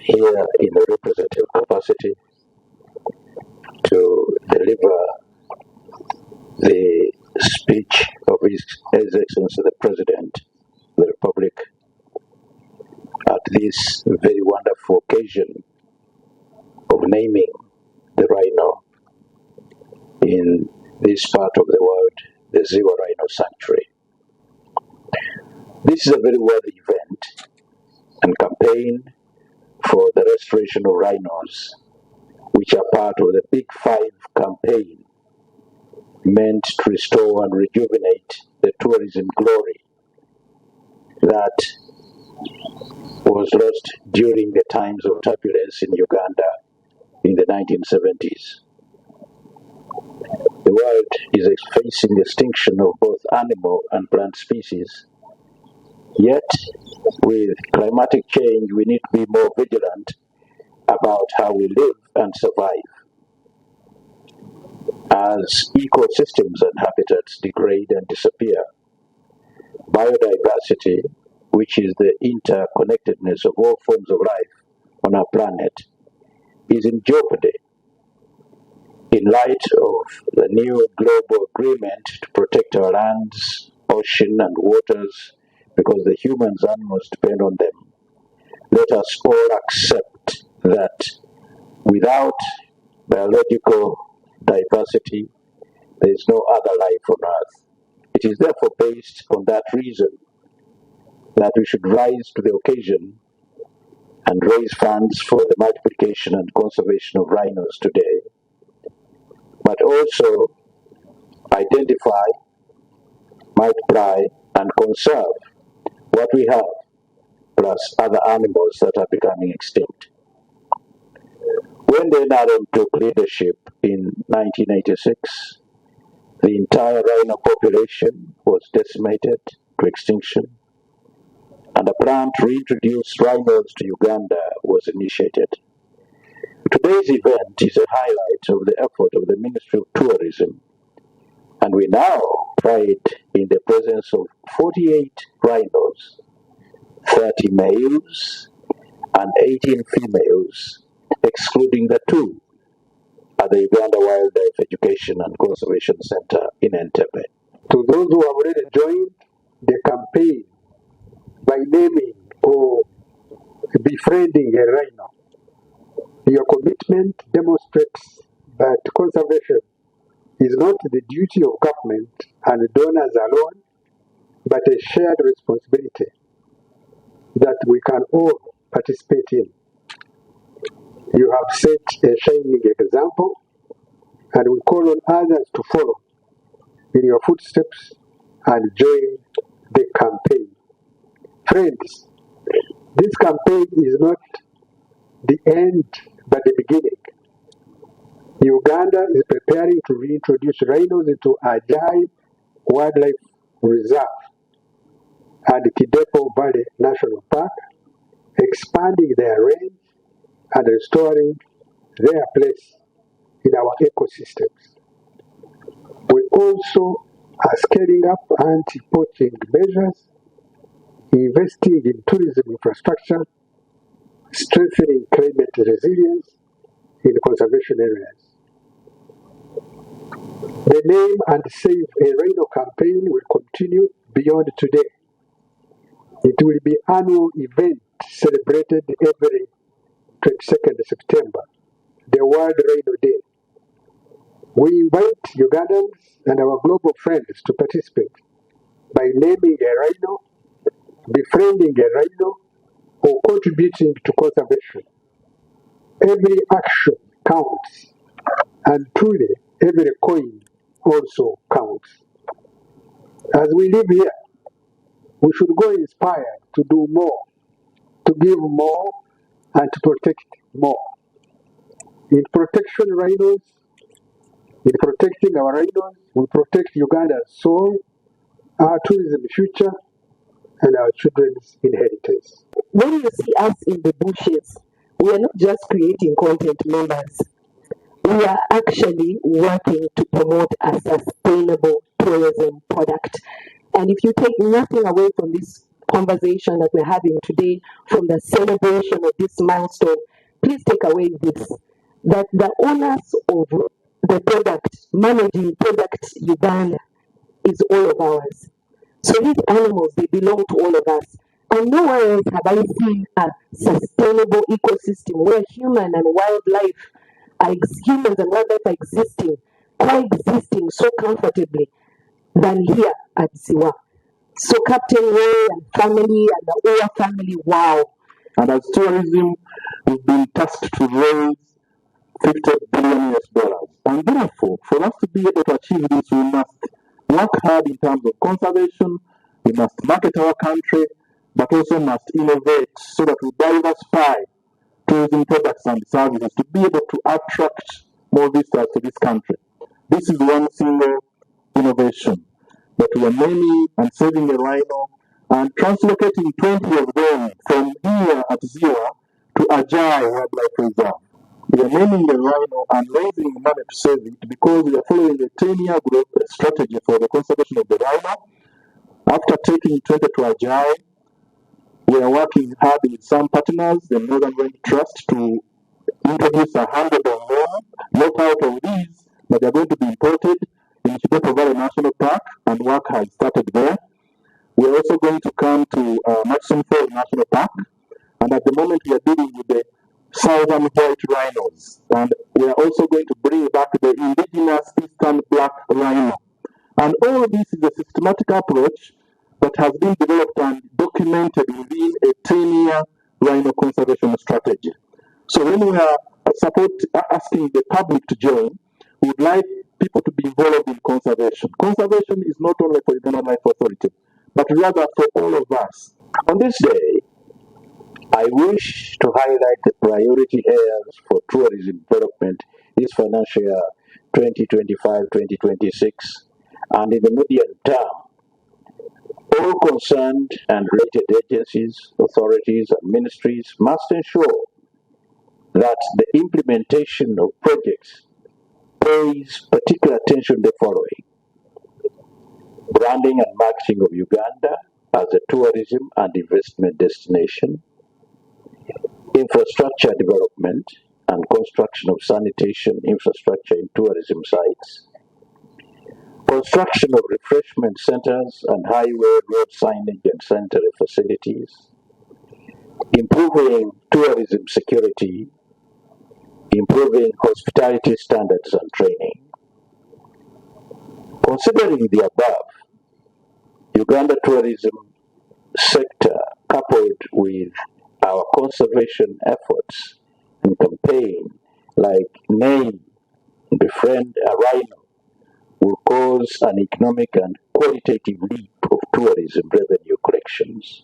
here in a representative capacity to deliver the speech of His Excellency the President of the Republic at this very wonderful occasion of naming the rhino in this part of the world, the Ziwa Rhino Sanctuary. This is a very worthy event and campaign for the restoration of rhinos, which are part of the Big Five campaign meant to restore and rejuvenate the tourism glory that was lost during the times of turbulence in Uganda in the 1970s. The world is facing extinction of both animal and plant species. Yet, with climatic change, we need to be more vigilant about how we live and survive. As ecosystems and habitats degrade and disappear, biodiversity, which is the interconnectedness of all forms of life on our planet, is in jeopardy in light of the new global agreement to protect our lands, ocean, and waters, because the humans and animals depend on them. Let us all accept that without biological diversity, there is no other life on earth. It is therefore based on that reason that we should rise to the occasion and raise funds for the multiplication and conservation of rhinos today, but also identify, multiply, and conserve what we have, plus other animals that are becoming extinct. When the NRM took leadership in 1986, the entire rhino population was decimated to extinction, and a plan to reintroduce rhinos to Uganda was initiated. Today's event is a highlight of the effort of the Ministry of Tourism, and we now pride in the presence of 48 rhinos, 30 males and 18 females, excluding the 2 at the Uganda Wildlife Education and Conservation Center in Entebbe. To those who have already joined the campaign by naming or befriending a rhino, your commitment demonstrates that conservation is not the duty of government and donors alone, but a shared responsibility that we can all participate in. You have set a shining example, and we call on others to follow in your footsteps and join the campaign. Friends, this campaign is not the end but the beginning. Uganda is preparing to reintroduce rhinos into Ajai Wildlife Reserve and Kidepo Valley National Park, expanding their range and restoring their place in our ecosystems. We also are scaling up anti-poaching measures, investing in tourism infrastructure, strengthening climate resilience in conservation areas. The Name and Save a Rhino campaign will continue beyond today. It will be an annual event celebrated every 22nd September, the World Rhino Day. We invite Ugandans and our global friends to participate by naming a rhino, befriending a rhino, or contributing to conservation. Every action counts, and truly every coin also counts. As we live here, we should go inspired to do more, to give more, and to protect more. In protecting our rhinos, we protect Uganda's soul, our tourism future, and our children's inheritance. When you see us in the bushes, we are not just creating content, members. We are actually working to promote a sustainable tourism product. And if you take nothing away from this conversation that we're having today, from the celebration of this milestone, please take away this, that the owners of the product, managing product Uganda, is all of ours. So these animals, they belong to all of us. And nowhere else have I seen a sustainable ecosystem where human and wildlife humans and wildlife are coexisting so comfortably than here at Ziwa. So Captain Ray and family and the Owa family, wow. And as tourism, we've been tasked to raise $50 billion US. And therefore, for us to be able to achieve this, we must work hard in terms of conservation, we must market our country, but also must innovate so that we diversify tourism products and services to be able to attract more visitors to this country. This is one single innovation that we are naming and saving a rhino and translocating 20 of them from here at Ziwa to Ajai Wildlife Reserve. We are naming the rhino and raising money to save it because we are following a 10-year growth strategy for the conservation of the rhino. After taking 20 to Ajai, we are working hard with some partners, the Northern Range Trust, to introduce 100 or more. Not out of these, but they are going to be imported in Kiboko Valley National Park, and work has started there. We are also going to come to Maxim Falls National Park, and at the moment we are dealing with the southern white rhinos, and we are also going to bring back the indigenous eastern black rhino. And all of this is a systematic approach that has been developed and documented within a 10-year rhino conservation strategy. So when we are asking the public to join, we would like people to be involved in conservation. Conservation is not only for Uganda Life Authority, but rather for all of us. On this day, I wish to highlight the priority areas for tourism development this financial year 2025-2026, and in the medium term. All concerned and related agencies, authorities, and ministries must ensure that the implementation of projects pays particular attention to the following: branding and marketing of Uganda as a tourism and investment destination, infrastructure development and construction of sanitation infrastructure in tourism sites, construction of refreshment centers and highway road signage and sanitary facilities, improving tourism security, improving hospitality standards and training. Considering the above, Uganda tourism sector, coupled with our conservation efforts and campaign like Name, Befriend a Rhino, will cause an economic and qualitative leap of tourism revenue collections.